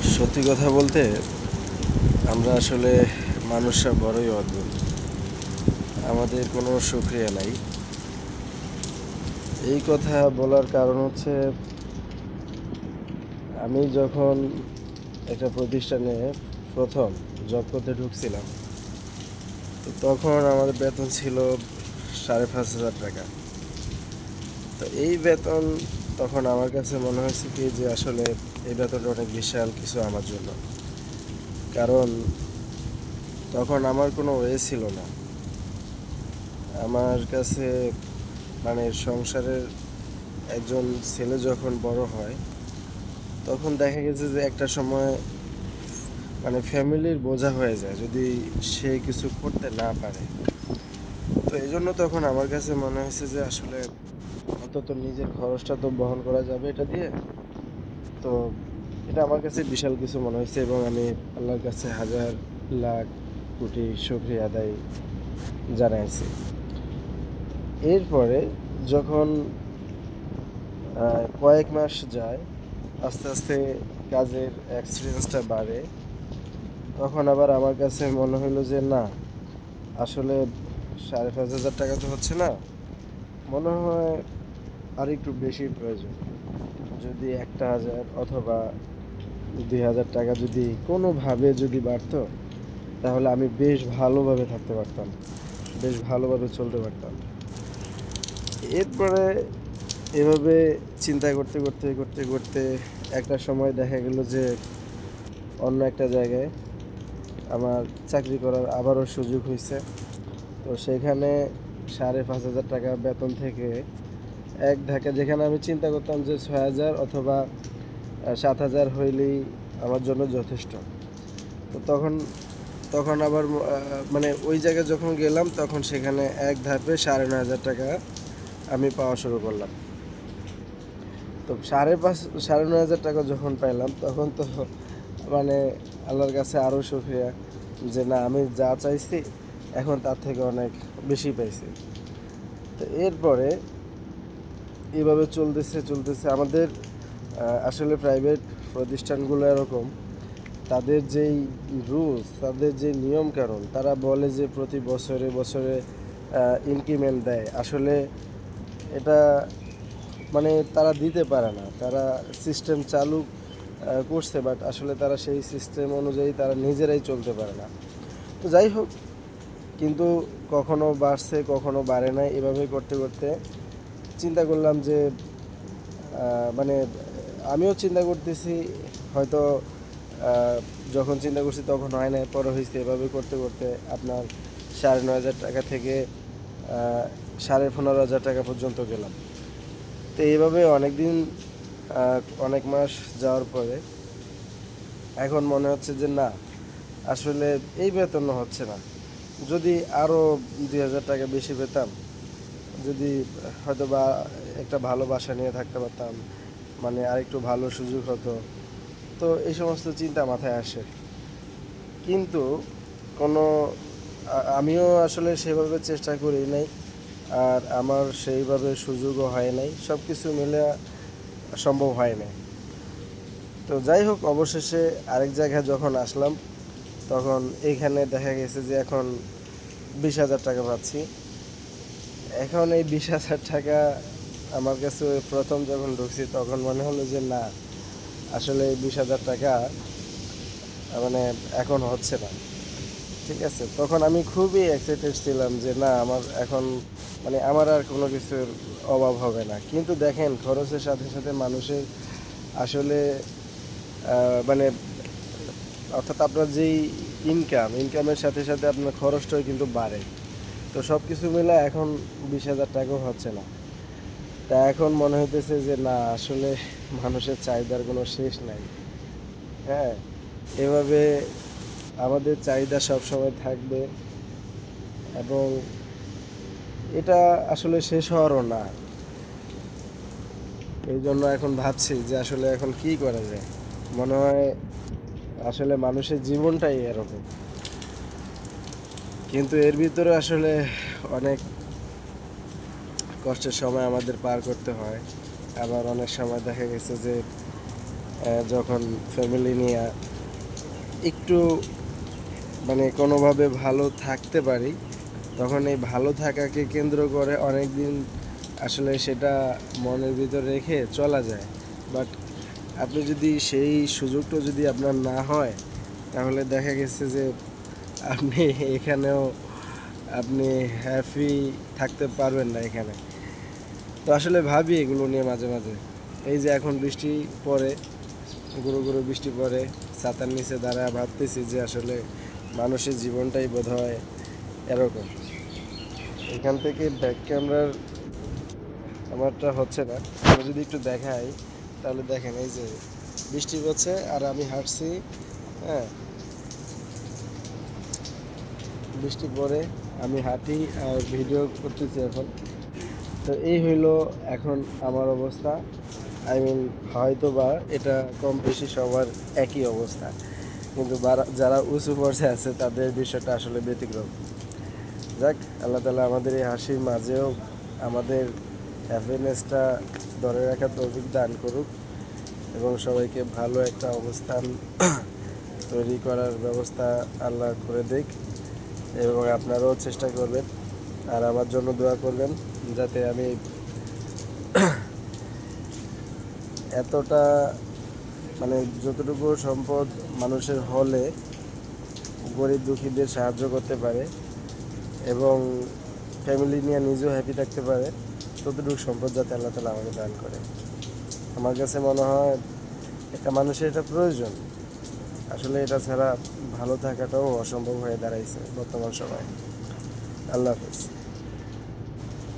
সত্যি কথা বলতে আমরা আসলে মানুষরা বড়ই অদ্ভুত। আমাদের কোনো সুক্রিয়া নাই। এই কথা বলার কারণ হচ্ছে আমি যখন একটা প্রতিষ্ঠানে প্রথম জব করতে ঢুকছিলাম, তো তখন আমাদের বেতন ছিল ৫,৫০০ টাকা। তো এই বেতন তখন আমার কাছে মনে হয়েছে কি যে আসলে এই বেতনটা অনেক বিশাল কিছু আমার জন্য। কারণ তখন আমার কোনো ওয়ে ছিল না। আমার কাছে মানে সংসারের একজন ছেলে যখন বড় হয় তখন দেখা গেছে যে একটা সময় মানে ফ্যামিলির বোঝা হয়ে যায় যদি সে কিছু করতে না পারে। তো এই জন্য তখন আমার কাছে মনে হয়েছে যে আসলে অন্তত নিজের খরচটা তো বহন করা যাবে এটা দিয়ে। তো এটা আমার কাছে বিশাল কিছু মনে হয়েছে এবং আমি আল্লাহর কাছে হাজার লাখ কোটি শুকরিয়া আদায় জানাইছি। এরপরে যখন কয়েক মাস যায়, আস্তে আস্তে কাজের এক্সপিরিয়েন্সটা বাড়ে, তখন আবার আমার কাছে মনে হলো যে না, আসলে ৫,৫০০ টাকা তো হচ্ছে না, মনে হয় আর একটু বেশি প্রয়োজন। যদি ১,০০০ অথবা ২,০০০ টাকা যদি কোনোভাবে যদি বাড়তো, তাহলে আমি বেশ ভালোভাবে থাকতে পারতাম, বেশ ভালোভাবে চলতে পারতাম। এরপরে এভাবে চিন্তা করতে করতে করতে করতে একটা সময় দেখা গেল যে অন্য একটা জায়গায় আমার চাকরি করার আবারও সুযোগ হয়েছে। তো সেখানে ৫,৫০০ টাকা বেতন থেকে এক ধাক্কা, যেখানে আমি চিন্তা করতাম যে ৬,০০০ অথবা ৭,০০০ হইলেই আমার জন্য যথেষ্ট। তো তখন তখন আবার মানে ওই জায়গায় যখন গেলাম তখন সেখানে এক ধাপে ৯,৫০০ টাকা আমি পাওয়া শুরু করলাম। তো ৯,৫০০ টাকা যখন পাইলাম তখন তো মানে আল্লাহর কাছে আরও শুকরিয়া যে না, আমি যা চাইছি এখন তার থেকে অনেক বেশি পাইছি। তো এরপরে এভাবে চলতেছে চলতেছে আমাদের আসলে প্রাইভেট প্রতিষ্ঠানগুলো এরকম, তাদের যেই রুলস, তাদের যে নিয়মকানুন, তারা বলে যে প্রতি বছরে বছরে ইনক্রিমেন্ট দেয়। আসলে এটা মানে তারা দিতে পারে না। তারা সিস্টেম চালু করছে, বাট আসলে তারা সেই সিস্টেম অনুযায়ী তারা নিজেরাই চলতে পারে না। তো যাই হোক, কিন্তু কখনো বাড়ছে কখনো বাড়ে নাই, এভাবে করতে করতে চিন্তা করলাম যে মানে আমিও চিন্তা করতেছি হয়তো যখন চিন্তা করছি তখন হয় নাই, পরে হয়েছে। এভাবে করতে করতে আপনার ৯,৫০০ টাকা থেকে ১৫,৫০০ টাকা পর্যন্ত গেলাম। তো এইভাবে অনেক দিন, অনেক মাস যাওয়ার পরে এখন মনে হচ্ছে যে না, আসলে এই বেতন হচ্ছে না। যদি আরও ২,০০০ টাকা বেশি পেতাম, যদি হয়তো বা একটা ভালো বাসা নিয়ে থাকতে পারতাম, মানে আরেকটু ভালো সুযোগ হতো। তো এই সমস্ত চিন্তা মাথায় আসে, কিন্তু কোনো আমিও আসলে সেভাবে চেষ্টা করি নাই, আর আমার সেইভাবে সুযোগও হয় নাই, সব কিছু মিলে সম্ভব হয় নাই। তো যাই হোক, অবশেষে আরেক জায়গায় যখন আসলাম তখন এইখানে দেখা গেছে যে এখন ২০,০০০ টাকা পাচ্ছি। এখন এই ২০,০০০ টাকা আমার কাছে প্রথম যখন ঢুকছি তখন মনে হলো যে না, আসলে এই ২০,০০০ টাকা মানে এখন হচ্ছে না। ঠিক আছে, তখন আমি খুবই এক্সাইটেড ছিলাম যে না, আমার এখন মানে আমার আর কোনো কিছুর অভাব হবে না। কিন্তু দেখেন, খরচের সাথে সাথে মানুষের আসলে মানে অর্থাৎ আপনার যেই ইনকামের সাথে সাথে আপনার খরচটাও কিন্তু বাড়ে। তো সব কিছু মিলে এখন ২০,০০০ টাকাও হচ্ছে না। তা এখন মনে হইতেছে যে না, আসলে মানুষের চাহিদার কোনো শেষ নাই। হ্যাঁ, এভাবে আমাদের চাহিদা সবসময় থাকবে এবং এটা আসলে শেষ হওয়ারও না। এই জন্য এখন ভাবছি যে আসলে এখন কি করা যায়। মনে হয় আসলে মানুষের জীবনটাই এরকম, কিন্তু এর ভিতরে আসলে অনেক কষ্টের সময় আমাদের পার করতে হয়। আবার অনেক সময় দেখা গেছে যে যখন ফ্যামিলি নিয়ে একটু মানে কোনোভাবে ভালো থাকতে পারি, তখন এই ভালো থাকাকে কেন্দ্র করে অনেক দিন আসলে সেটা মনের ভিতর রেখে চলা যায়। বাট আপনি যদি সেই সুযোগটা যদি আপনার না হয়, তাহলে দেখা গেছে যে আপনি এখানেও আপনি হ্যাপি থাকতে পারবেন না এখানে। তো আসলে ভাবি এগুলো নিয়ে মাঝে মাঝে। এই যে এখন বৃষ্টি পড়ে, গুঁড়ো গুঁড়ো বৃষ্টি পড়ে, ছাতার নিচে দাঁড়ায় ভাবতেছি যে আসলে মানুষের জীবনটাই বোধহয় এরকম। এখান থেকে ব্যাক ক্যামেরার আমারটা হচ্ছে না, আমি যদি একটু দেখাই তাহলে দেখেন এই যে বৃষ্টি পড়ছে আর আমি হাঁটছি। হ্যাঁ, বৃষ্টি পড়ে আমি হাঁটি আর ভিডিও করতেছি এখন। তো এই হইলো এখন আমার অবস্থা। আই মিন হয়তো বা এটা কম বেশি সবার একই অবস্থা, কিন্তু যারা উঁচু পর্যায়ে আছে তাদের বিষয়টা আসলে ব্যতিক্রম। যাক, আল্লাহ তাআলা আমাদের এই হাসির মাঝেও আমাদের হ্যাপিনেসটা ধরে রাখার তৌফিক দান করুক এবং সবাইকে ভালো একটা অবস্থান তৈরি করার ব্যবস্থা আল্লাহ করে দিক। এবং আপনারাও চেষ্টা করবেন আর আমার জন্য দোয়া করবেন, যাতে আমি এতটা মানে যতটুকু সম্পদ মানুষের হলে গরিব দুঃখীদের সাহায্য করতে পারে এবং ফ্যামিলি নিয়ে নিজেও হ্যাপি থাকতে পারে, ততটুকু সম্পদ যাতে আল্লাহ তাআলা আমাকে দান করে। আমার কাছে মনে হয় একটা মানুষের এটা প্রয়োজন। আসলে এটা ছাড়া ভালো থাকাটাও অসম্ভব হয়ে দাঁড়াইছে বর্তমান সময়ে। আল্লাহ হাফেজ।